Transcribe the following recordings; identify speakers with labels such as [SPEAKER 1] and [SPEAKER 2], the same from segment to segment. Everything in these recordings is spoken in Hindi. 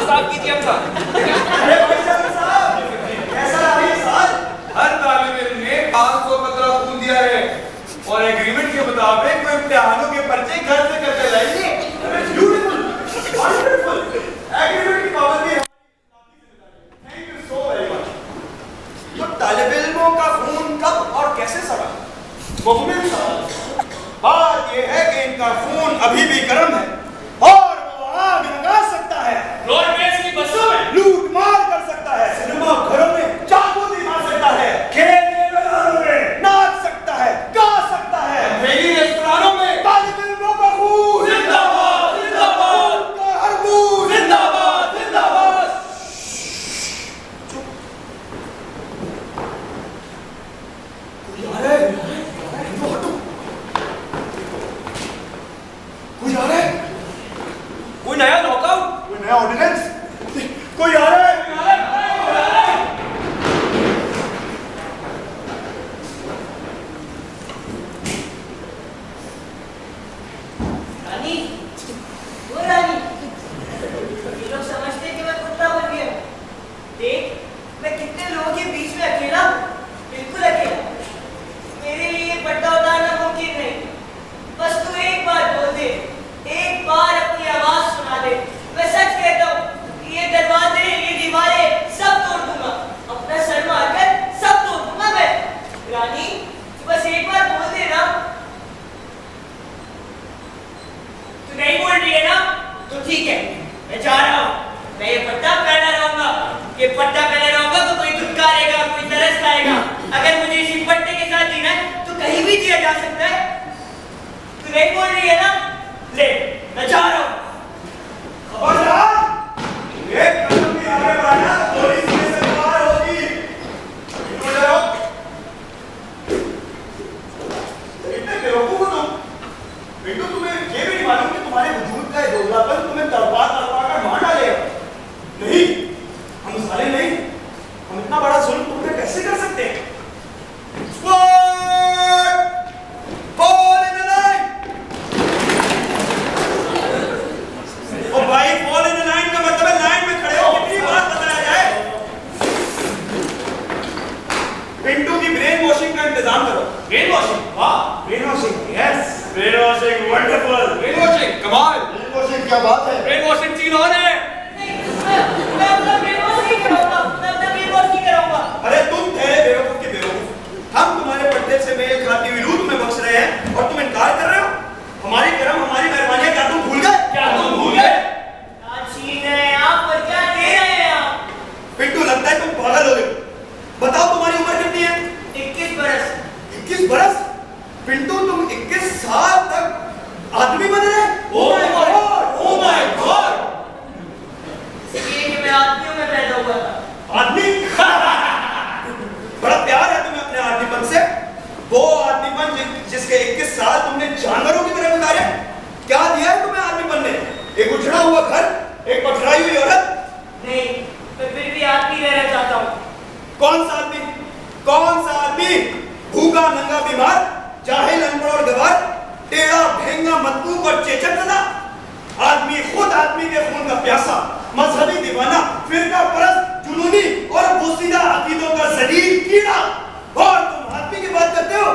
[SPEAKER 1] साफ कीजिए अपना।
[SPEAKER 2] अरे भाई साहब, कैसा रहा ये साल?
[SPEAKER 1] हर तालिब इल्म ने 500 पत्र खून दिया है और एग्रीमेंट के मुताबिक वो इम्तिहानों के पर्चे घर से करके लाएंगे।
[SPEAKER 2] Beautiful, wonderful. एग्रीमेंट की पाबंदी हमारी। Thank you so very much. तो तालिब इल्मों का खून कब और कैसे सड़ा? मुकम्मल सवाल। बात यह है कि इनका खून अभी भी गर्म है और वो आग लगा सकता है,
[SPEAKER 1] रोडवेज की बसों में
[SPEAKER 2] लूट मार कर सकता है, सिनेमा घरों में चाकू दिखा सकता है, खेल के मैदानों में नाच सकता है, गा सकता है,
[SPEAKER 1] अंधेरी रेस्तरानों में
[SPEAKER 2] तालिब इल्मों का खून
[SPEAKER 1] जिंदाबाद जिंदाबाद
[SPEAKER 2] का हर खून
[SPEAKER 1] जिंदाबाद जिंदाबाद।
[SPEAKER 2] कोई आ रहा है, कोई आ रहा है,
[SPEAKER 1] कोई नया लॉकआउट,
[SPEAKER 2] कोई नया ऑर्डिनेंस, कोई आ रहा है।
[SPEAKER 3] रानी, वो रानी, ये लोग समझते हैं कि मैं कुत्ता बन गया। देख, मैं कितने लोगों के बीच में अकेला हूँ, बिल्कुल अकेला। मेरे लिए पर्दा उतारना मुमकिन नहीं। बस तू एक बार बोल दे, एक बार अपनी आवाज सुना दे। मैं सच कहता हूँ, ये दरवाजे, ये दीवारें सब तोड़ दूंगा। अपना सर मारकर सब तोड़ दूंगा मैं। रानी, तू बस एक बार बोल दे ना। तू नहीं बोल रही है ना? तो ठीक है, मैं जा रहा हूँ। मैं ये पट्टा पहना रहूंगा। ये पट्टा पहना रहूंगा तो कोई दुत्कारेगा, कोई तरस खाएगा। अगर मुझे इसी पट्टे के साथ जीना है तो कहीं भी जिया जा सकता है। तू नहीं बोल रही है ना? ले, मैं जा रहा हूँ।
[SPEAKER 2] खबरदार, एक कदम भी आगे बढ़ाना तो इसमें से मार होगी। इधर जाओ। इतने बेवकूफ हो तुम। बिट्टू, तुम्हें ये भी नहीं मालूम कि तुम्हारे वजूद का ये दोगलापन तुम्हें तड़पा तड़पा कर मार डालेगा। नहीं, हम साले नहीं, हम इतना बड़ा जुल्म तुम पे कैसे कर सकते हैं? Squad! Fall in the line! ओ भाई, fall in the line का मतलब है लाइन में खड़े हो। कितनी बार बताया जाए? पिंटू की ब्रेन वॉशिंग का इंतजाम करो।
[SPEAKER 1] ब्रेन वॉशिंग, वाह,
[SPEAKER 2] brain washing, yes, brain washing, wonderful.
[SPEAKER 1] Brain washing, कमाल।
[SPEAKER 2] ब्रेन वॉशिंग क्या बात है?
[SPEAKER 1] ब्रेन वॉशिंग चीन ऑन है।
[SPEAKER 3] नहीं, मैं अपना ब्रेनवॉश नहीं कराऊंगा। मैं अपना ब्रेनवॉश नहीं कराऊंगा।
[SPEAKER 2] अरे तुम थे बेवकूफ के बेवकूफ। हम तुम्हारे पट्टे से मेल खाती हुई रूह तुम्हें बख्श रहे हैं और तुम इनकार कर रहे हो। हमारी करम, हमारी मेहरबानियां क्या तुम भूल गए?
[SPEAKER 1] क्या तुम भूल गए?
[SPEAKER 3] क्या छीन रहे हैं आप और क्या दे रहे हैं आप?
[SPEAKER 2] पिंटू, लगता है तुम पागल हो गए। बताओ तुम्हारी उम्र कितनी है?
[SPEAKER 3] 21 बरस।
[SPEAKER 2] 21 बरस? पिंटू, तुम 21 साल तक आदमी बन रहे?
[SPEAKER 1] Oh my God! Oh my God!
[SPEAKER 3] इसलिए कि मैं आदमियों में पैदा हुआ था।
[SPEAKER 2] आदमी? बड़ा प्यार है तुम्हें अपने आदमीपन से। वो आदमीपन जिसके 21 साल तुमने जानवरों की तरह गुजारे। क्या दिया है तुम्हें आदमीपन ने? एक उजड़ा हुआ घर, एक पथराई हुई औरत?
[SPEAKER 3] नहीं, मैं फिर भी आदमी रहना चाहता हूँ।
[SPEAKER 2] कौन सा आदमी? कौन सा आदमी? भूखा, नंगा, बीमार, जाहिल, अनपढ़ और गवार, टेढ़ा, भेंगा, मतलूब और चेचकज़दा? आदमी खुद आदमी के खून का प्यासा, मजहबी दीवाना, फिरका परस्त, जुनूनी और बोसीदा अकीदों का जलील कीड़ा। और तुम आदमी की बात करते हो?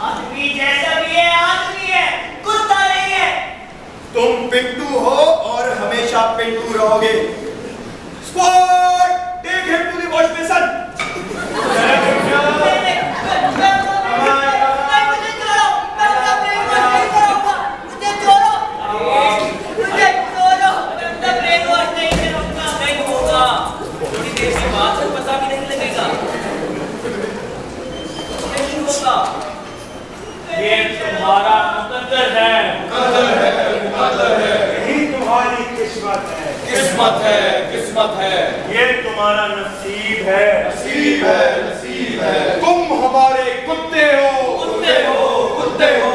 [SPEAKER 3] आदमी जैसा भी है, आदमी है, कुत्ता नहीं है।
[SPEAKER 2] तुम पिंटू हो और हमेशा पिंटू रहोगे। Squad, take him to the wash basin.
[SPEAKER 1] ये तुम्हारा मुकद्दर है।
[SPEAKER 2] यही तुम्हारी किस्मत है।
[SPEAKER 1] किस्मत है, किस्मत है।
[SPEAKER 2] ये तुम्हारा नसीब है।
[SPEAKER 1] नसीब है, नसीब है।
[SPEAKER 2] तुम हमारे कुत्ते हो।
[SPEAKER 1] कुत्ते हो, कुत्ते हो।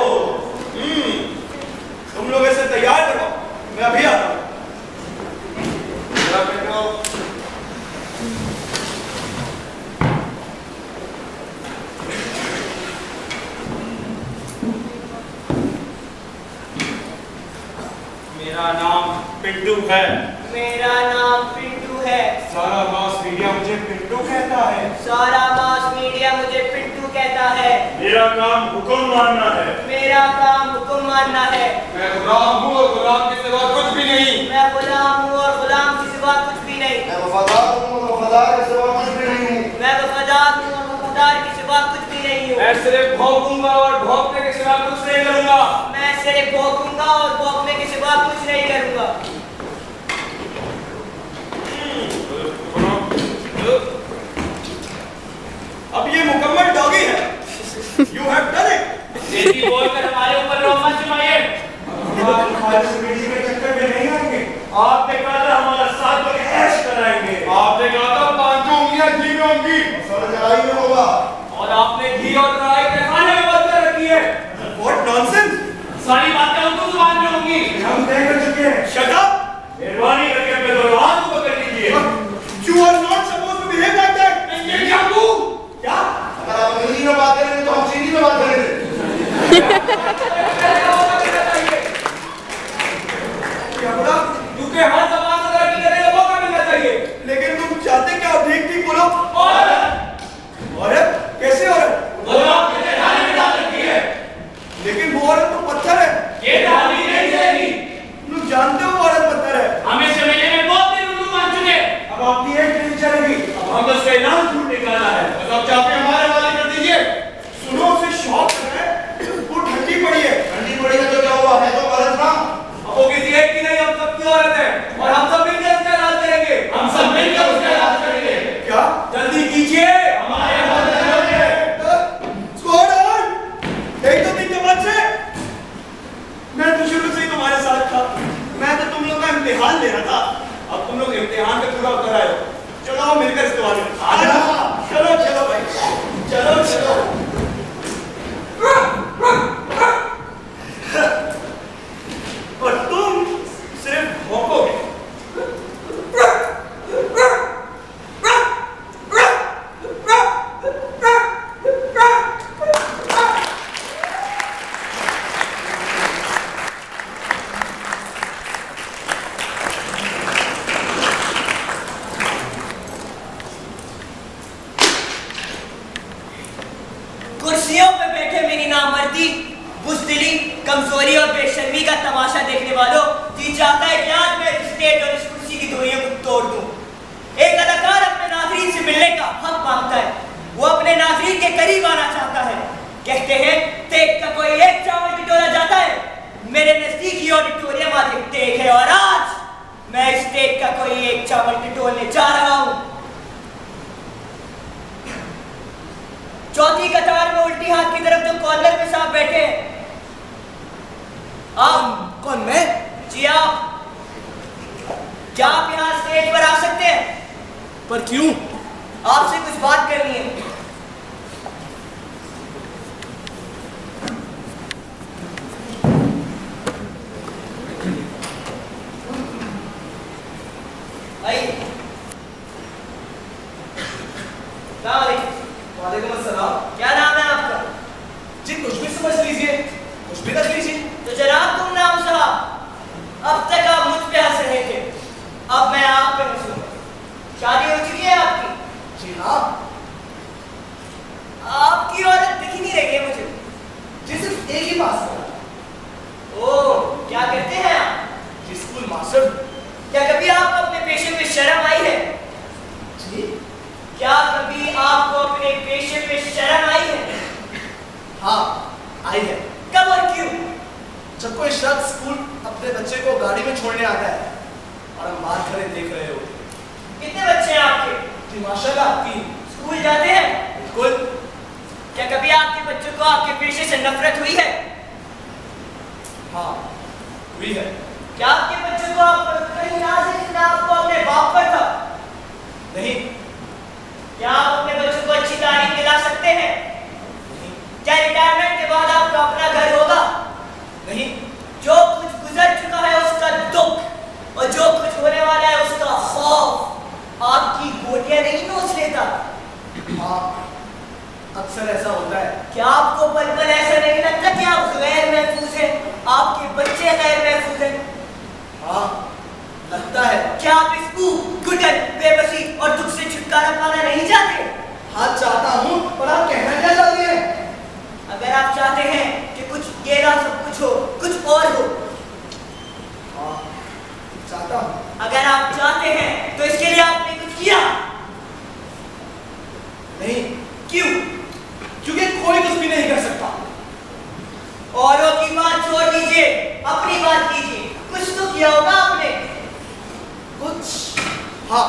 [SPEAKER 2] तुम लोग ऐसे तैयार करो, मैं अभी आता हूँ।
[SPEAKER 1] मेरा नाम पिंटू है।
[SPEAKER 3] मेरा नाम पिंटू है।
[SPEAKER 1] सारा मास मीडिया मुझे पिंटू कहता है।
[SPEAKER 3] सारा मास मीडिया मुझे पिंटू कहता है।
[SPEAKER 2] मेरा काम हुक्म मानना है।
[SPEAKER 3] मेरा काम हुक्म मानना है।
[SPEAKER 1] मैं गुलाम हूँ और गुलाम के सिवा कुछ भी नहीं।
[SPEAKER 3] मैं गुलाम हूँ और गुलाम के सिवा कुछ भी नहीं।
[SPEAKER 4] मैं वफादार हूँ और वफादार के सिवा कुछ भी नहीं हूँ।
[SPEAKER 3] मैं वफादार हूँ और वफादार के सिवा कुछ भी नहीं हूँ।
[SPEAKER 1] मैं सिर्फ भौंकूंगा और भौंकने के सिवा कुछ नहीं करूंगा।
[SPEAKER 3] मैं सिर्फ भौंकूंगा और भौंकने के सिवा कुछ नहीं करूंगा।
[SPEAKER 2] अब ये मुकम्मल डॉगी है। You have done it.
[SPEAKER 3] तेजी बोलकर हमारे ऊपर रोक मत जमाइए।
[SPEAKER 2] हम खालिद बेटी के चक्कर में नहीं आएंगे। आपने कहा था हमारा साथ में ऐश कराएंगे।
[SPEAKER 1] आपने कहा था पांचों उंगलियां घी में होंगी
[SPEAKER 4] सर जलाई में होगा।
[SPEAKER 1] और आपने घी और कढ़ाई के खाने में बंद कर रखी है।
[SPEAKER 2] What nonsense?
[SPEAKER 1] सारी बातें उर्दू जुबान में होंगी।
[SPEAKER 2] हम तय कर चुके हैं। Shut up. मेहरबानी करके अपने दोनों हाथ को पकड़ लीजिए। You are not supposed to behave like that.
[SPEAKER 1] ये क्या तू?
[SPEAKER 2] क्या?
[SPEAKER 4] अगर आप अंग्रेजी में बात करेंगे तो हम सीधी में बात करेंगे।
[SPEAKER 2] क्या बोला?
[SPEAKER 1] क्योंकि हर जबान को तरक्की करने का मौका मिलना चाहिए।
[SPEAKER 2] लेकिन तुम चाहते क्या? ठीक ठीक बोलो। औरत? कैसे औरत?
[SPEAKER 1] वो आपने थाने में डाल रखी है।
[SPEAKER 2] लेकिन वो औरत तो पत्थर है।
[SPEAKER 1] ये कहानी नहीं चलेगी।
[SPEAKER 2] तुम जानते हो औरत पत्थर है।
[SPEAKER 1] हम इस जमाने में बहुत दिन उर्दू मान चुके।
[SPEAKER 2] अब आपकी एक नहीं चलेगी।
[SPEAKER 1] अब हम उसका इनाम झूठ निकाला है। बस अब चाहते हमारे वाले कर दीजिए।
[SPEAKER 2] सुनो उसे शौक है। वो ठंडी पड़ी है।
[SPEAKER 4] ठंडी पड़ी है तो क्या हुआ है तो औरत ना।
[SPEAKER 1] अब वो किसी एक की नहीं, हम सबकी औरत है और हम सब मिलकर उसका इलाज करेंगे। हम सब मिलकर उसका इलाज करेंगे।
[SPEAKER 2] क्या?
[SPEAKER 1] जल्दी कीजिए, हमारे हाथ में है।
[SPEAKER 2] Squad on! यही तो थी कमाल से। मैं तो शुरू से ही तुम्हारे साथ था। मैं तो तुम लोग का इम्तिहान ले रहा था। अब तुम लोग इम्तिहान में पूरा उतर आए हो। चलो आओ मिलकर इस्तेमाल करें। चलो चलो भाई, चलो चलो। और तुम सिर्फ भौंकोगे।
[SPEAKER 3] कुर्सियों पे बैठे मेरी नामर्दी, बुज़दिली, कमजोरी और बेशर्मी का तमाशा देखने वालों, जी चाहता है कि आज मैं इस स्टेज और इस कुर्सी की दूरियों को तोड़ दूं। एक अदाकार अपने नाज़रीन से मिलने का हक मांगता है। वो अपने नाज़रीन के करीब आना चाहता है। कहते हैं टेक का कोई एक चावल टिटोला जाता है। मेरे नजदीकी ऑडिटोरियम आज एक टेक है और आज मैं इस टेक का कोई एक चावल टिटोलने जा रहा हूं। चौथी कतार में उल्टी हाथ की तरफ जो कॉर्नर पे साहब बैठे हैं, आप
[SPEAKER 2] कौन? मैं?
[SPEAKER 3] जी आप। क्या आप यहाँ स्टेज पर आ सकते हैं?
[SPEAKER 2] पर क्यों?
[SPEAKER 3] आपसे कुछ बात करनी है। आइए। सलाम अलैकुम।
[SPEAKER 2] वालेकुम अस्सलाम।
[SPEAKER 3] क्या नाम है आपका?
[SPEAKER 2] जी कुछ भी समझ लीजिए, कुछ भी रख लीजिए।
[SPEAKER 3] तो जनाब तुम नाम साहब, अब तक आप मुझ पे हंस रहे थे, अब मैं आप पे हंसूंगा। शादी हो चुकी है आपकी?
[SPEAKER 2] जी हाँ।
[SPEAKER 3] आपकी औरत दिख ही नहीं रही है मुझे।
[SPEAKER 2] जी सिर्फ एक ही पास करा।
[SPEAKER 3] ओह, क्या करते हैं आप?
[SPEAKER 2] जी स्कूल मास्टर।
[SPEAKER 3] क्या कभी आपको अपने पेशे में शर्म आई है?
[SPEAKER 2] जी?
[SPEAKER 3] क्या कभी आपको अपने पेशे में शर्म आई है?
[SPEAKER 2] हाँ, आई है।
[SPEAKER 3] कब और क्यों?
[SPEAKER 2] जब कोई शख्स स्कूल अपने बच्चे को गाड़ी में छोड़ने आता है और हम बात करें देख रहे हो।
[SPEAKER 3] कितने बच्चे हैं आपके?
[SPEAKER 2] जी माशाल्लाह 3।
[SPEAKER 3] स्कूल जाते हैं?
[SPEAKER 2] बिल्कुल।
[SPEAKER 3] क्या कभी आपके बच्चों को आपके पेशे से नफरत हुई है?
[SPEAKER 2] हाँ, हुई है।
[SPEAKER 3] क्या आपके बच्चों को आप पर कहीं नाज है जितना आपको अपने बाप पर था?
[SPEAKER 2] नहीं।
[SPEAKER 3] क्या आप अपने बच्चों को अच्छी तालीम दिला सकते हैं? क्या रिटायरमेंट के बाद आपका अपना घर होगा?
[SPEAKER 2] नहीं।
[SPEAKER 3] जो कुछ गुजर चुका है उसका दुख और जो कुछ होने वाला है उसका खौफ आपकी गोटियां नहीं नोच लेता?
[SPEAKER 2] हाँ, अक्सर ऐसा होता है।
[SPEAKER 3] क्या आपको पल पल ऐसा नहीं लगता कि आप गैर महफूज हैं, आपके बच्चे गैर महफूज हैं?
[SPEAKER 2] हाँ, लगता है।
[SPEAKER 3] क्या आप इस घुटन, बेबसी और दुख से छुटकारा पाना नहीं चाहते?
[SPEAKER 2] हाँ चाहता हूँ, पर आप कहना क्या चाहते हैं?
[SPEAKER 3] अगर आप चाहते हैं कि कुछ ये ना सब कुछ हो, कुछ और हो।
[SPEAKER 2] हाँ चाहता हूँ।
[SPEAKER 3] अगर आप चाहते हैं तो इसके लिए आपने कुछ किया?
[SPEAKER 2] नहीं। क्यों? क्योंकि कोई कुछ भी नहीं कर सकता।
[SPEAKER 3] औरों की बात छोड़ दीजिए, अपनी बात कीजिए। कुछ तो किया होगा आपने।
[SPEAKER 2] कुछ? हाँ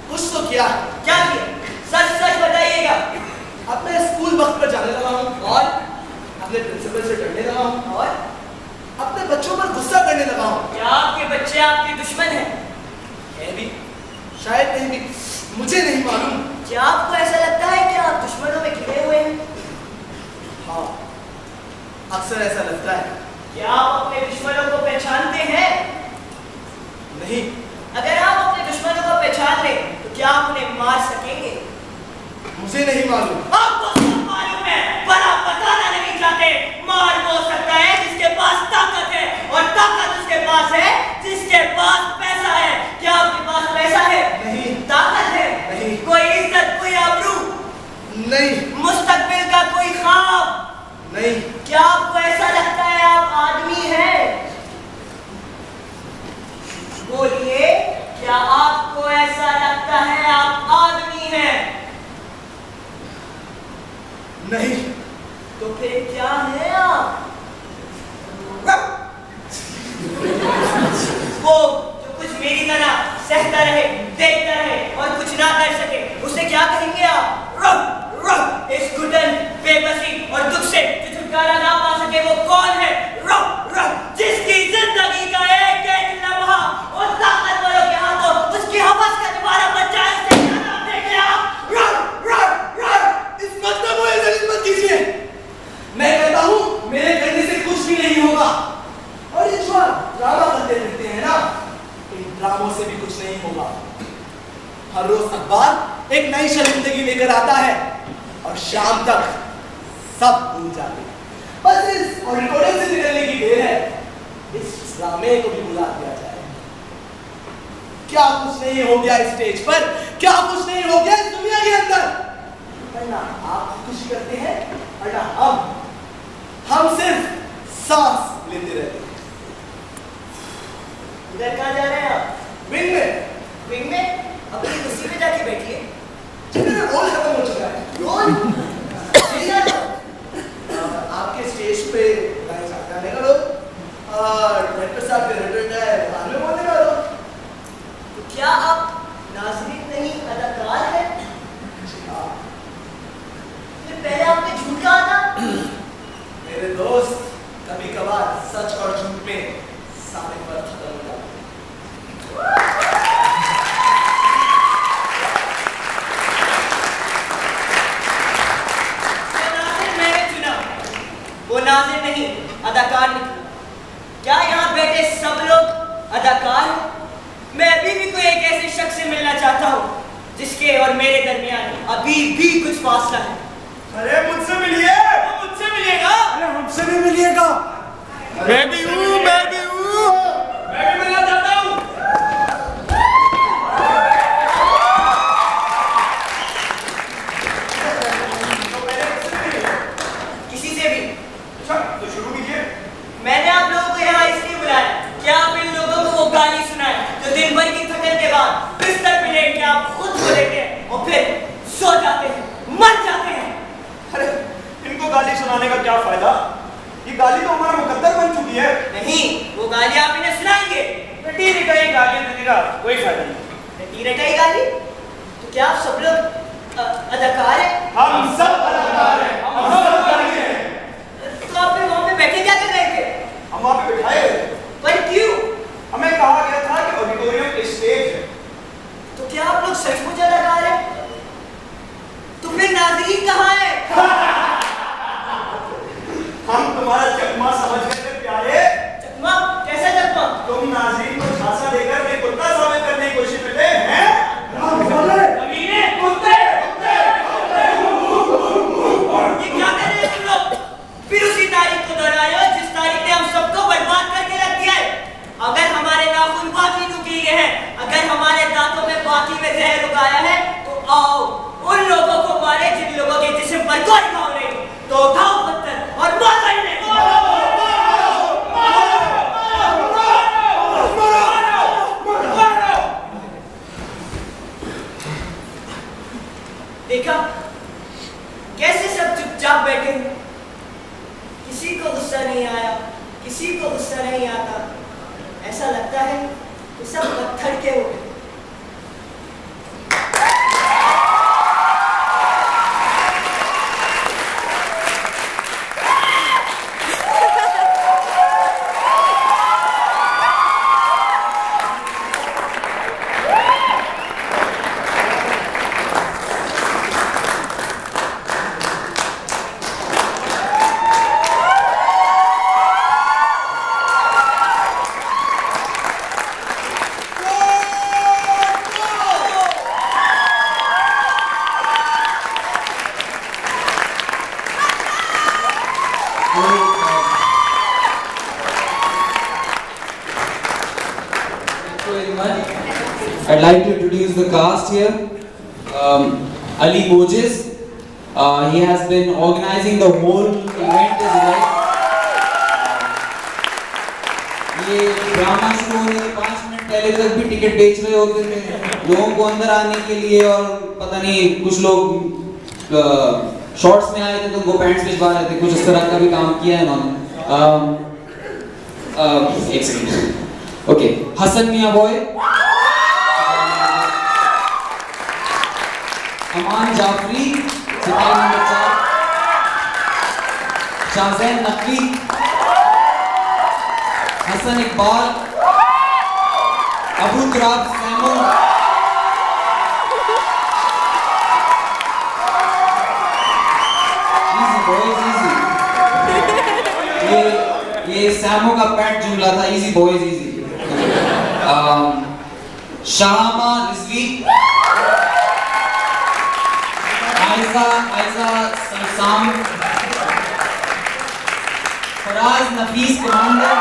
[SPEAKER 2] कुछ तो किया है।
[SPEAKER 3] क्या किया? सच सच बताइएगा।
[SPEAKER 2] अपने स्कूल वक्त पर जाने लगा हूँ और अपने प्रिंसिपल से डरने लगा हूँ और अपने बच्चों पर गुस्सा करने लगा हूँ।
[SPEAKER 3] क्या आपके बच्चे आपके दुश्मन हैं?
[SPEAKER 2] है भी, शायद नहीं भी, मुझे नहीं मालूम।
[SPEAKER 3] क्या आपको ऐसा लगता है कि आप दुश्मनों में घिरे हुए हैं?
[SPEAKER 2] हाँ अक्सर ऐसा लगता है।
[SPEAKER 3] क्या आप अपने दुश्मनों को पहचानते हैं?
[SPEAKER 2] नहीं।
[SPEAKER 3] अगर आप अपने दुश्मनों को पहचान लें तो क्या आप उन्हें मार सकेंगे?
[SPEAKER 2] मुझे नहीं मालूम।
[SPEAKER 3] आपको सब मालूम है, पर आप बताना नहीं चाहते। मार वो सकता है जिसके पास ताकत है, और ताकत उसके पास है जिसके पास पैसा है। क्या आपके पास पैसा है?
[SPEAKER 2] नहीं।
[SPEAKER 3] ताकत है?
[SPEAKER 2] नहीं।
[SPEAKER 3] कोई इज्जत, कोई आबरू?
[SPEAKER 2] नहीं।
[SPEAKER 3] मुस्तकबिल का कोई ख्वाब?
[SPEAKER 2] नहीं।
[SPEAKER 3] क्या आपको ऐसा लगता है आप आदमी हैं? बोलिए, क्या आपको ऐसा लगता है आप आदमी हैं?
[SPEAKER 2] नहीं।
[SPEAKER 3] तो फिर क्या है आप? वो जो कुछ मेरी तरह सहता रहे, देखता रहे और कुछ ना कर सके, उसे क्या कहेंगे आप? इस घुटन, बेबसी और दुख से जो छुटकारा ना पा सके वो कौन है? जिसकी जिंदगी का एक एक लम्हा और ताकतवरों के हाथों उसकी हवस का दोबारा बच्चा है। उसे क्या नाम देंगे आप?
[SPEAKER 2] इस मतलब को जलील मत कीजिए। मैं कहता हूँ मेरे करने से कुछ भी नहीं होगा। और ये जो आप ड्रामा करते रहते हैं ना, इन ड्रामों से भी कुछ नहीं होगा। हर रोज अखबार एक नई शर्मिंदगी लेकर आता है और शाम तक सब भूल जाते हैं। बस इस ऑडिटोरियम से निकलने की देर है, इस ड्रामे को भी बुला दिया जाए। क्या कुछ नहीं हो गया इस स्टेज पर? क्या कुछ नहीं हो गया इस दुनिया के अंदर? ना आप खुशी करते हैं और ना हम सिर्फ सांस लेते रहते हैं।
[SPEAKER 3] इधर कहाँ जा रहे हैं आप?
[SPEAKER 2] विंग में।
[SPEAKER 3] विंग में? अपनी कुर्सी पे जाके बैठिए।
[SPEAKER 2] रोल खत्म हो चुका है।
[SPEAKER 3] रोल?
[SPEAKER 2] आपके स्टेज पे गाने का रोल और डायरेक्टर साहब के रिटर्न है बाद में बोलने का रोल।
[SPEAKER 3] तो क्या आप नाज़रीन नहीं अदाकार हैं? फिर पहले आपने झूठ कहा था।
[SPEAKER 2] मेरे दोस्त, कभी कभार सच और झूठ में सारे फर्क खत्म हो जाते हैं।
[SPEAKER 3] वो नाज़िर नहीं, अदाकार निकला। क्या यहाँ बैठे सब लोग अदाकार हैं? मैं अभी भी कोई एक ऐसे शख्स से मिलना चाहता हूँ जिसके और मेरे दरमियान अभी भी कुछ फासला है।
[SPEAKER 1] अरे मुझसे मिलिए।
[SPEAKER 3] वो मुझसे मिलेगा?
[SPEAKER 1] अरे हमसे भी मिलिएगा। मैं भी हूँ, मैं भी हूँ, मैं भी मिलना चाहता हूँ।
[SPEAKER 3] किसी से भी?
[SPEAKER 1] अच्छा तो शुरू कीजिए।
[SPEAKER 3] मैंने आप लोगों को यहाँ इसलिए बुलाया कि आप इन लोगों को वो गाली सुनाए जो दिन भर की थकन के बाद बिस्तर पे लेट के आप खुद को लेते हैं और फिर सो जाते हैं, मर जाते हैं।
[SPEAKER 1] अरे इनको गाली सुनाने का क्या फायदा? ये गाली तो हमारा मुकद्दर बन चुकी है।
[SPEAKER 3] नहीं, वो गाली आप इन्हें सुनाएंगे।
[SPEAKER 1] रटी रटाई गाली देने का कोई फायदा नहीं।
[SPEAKER 3] रटी रटाई गाली? तो क्या आप सब लोग अदाकार हैं?
[SPEAKER 1] हम सब अदाकार हैं, हम सब गाली हैं।
[SPEAKER 3] तो आप फिर वहाँ पे बैठे क्या कर रहे थे?
[SPEAKER 1] हम वहाँ पे बिठाए गए।
[SPEAKER 3] पर क्यों?
[SPEAKER 1] हमें कहा गया था कि ऑडिटोरियम स्टेज है।
[SPEAKER 3] तो क्या आप लोग सचमुच अदाकार हैं? तो फिर नाज़रीन कहाँ है?
[SPEAKER 1] हम तुम्हारा चकमा समझ गए थे प्यारे।
[SPEAKER 3] चकमा? कैसा चकमा?
[SPEAKER 1] तुम नाज़रीन को झांसा देकर मैं कुत्ता साबित करने की कोशिश में थे, हैं?
[SPEAKER 3] कमीने, कुत्ते! ये क्या कर रहे हैं तुम लोग? फिर उसी तारीख को दोहराए हो जिस तारीख ने हम सबको बर्बाद करके रख दिया है। अगर हमारे नाखून बाकी नुकीले हैं, अगर सब पत्थर के हो गए।
[SPEAKER 5] I'd like to introduce the cast here. Ali Bojes, he has been organizing the whole event as well. ये ड्रामा शुरू होने के 5 मिनट पहले तक भी टिकट बेच रहे होते थे लोगों को अंदर आने के लिए, और पता नहीं कुछ लोग शॉर्ट्स में आए थे तो वो पैंट्स भिजवा रहे थे, कुछ इस तरह का भी काम किया है उन्होंने। एक सेकंड, ओके, हसन मियां बॉय, अमान जाफरी, सिपाही number 4, Shahzain Naqvi, Hasan Iqbal, Abu Turab सैमो, easy boys easy, ये सैमो का पैट जुमला था, इजी बॉयज इजी। शामा रिजवी, आयजा सरसाम, फराज नफीस कमांडर,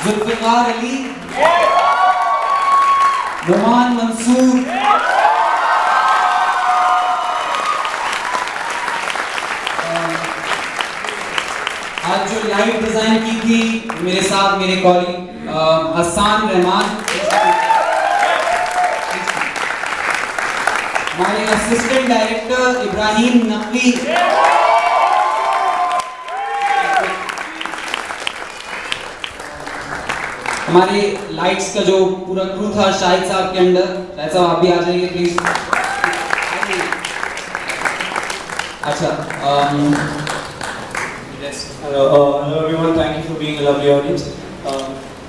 [SPEAKER 5] जुल्फिकार अली, नुमान मंसूर, आज जो लाइट डिजाइन की थी मेरे साथ मेरे कॉलीग हसन रहमान, हमारे असिस्टेंट डायरेक्टर इब्राहिम नकवी, हमारे लाइट्स का जो पूरा क्रू था शाहिद साहब के अंडर। शाहिद साहब आप भी आ जाइए प्लीज। अच्छा,
[SPEAKER 6] hello everyone, thank you for being a lovely audience.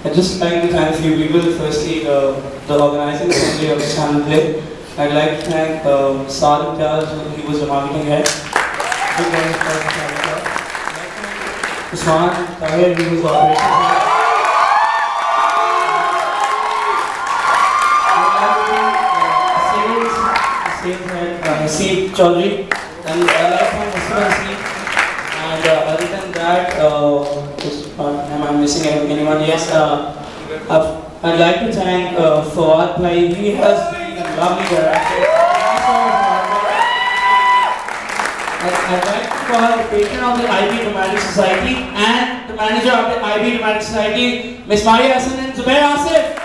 [SPEAKER 6] I'd just like to thank a few people. Firstly, the organizing assembly of this channel play. I'd like to thank Salim Tyaz, he was the marketing head. Big thanks for Salim Tyaz. Usman Tahir, he was the operations head. Sales head, Naseeb Chaudhary, and I'd like to thank Muslim Naseeb. And other than that, am I missing anyone? Yes, I'd like to thank Fawad Bhai. He has been a lovely director. I'd like to call the patron of the IB Dramatic Society and the manager of the IB Dramatic Society, Ms. Maria Hassan and Zubair Asif.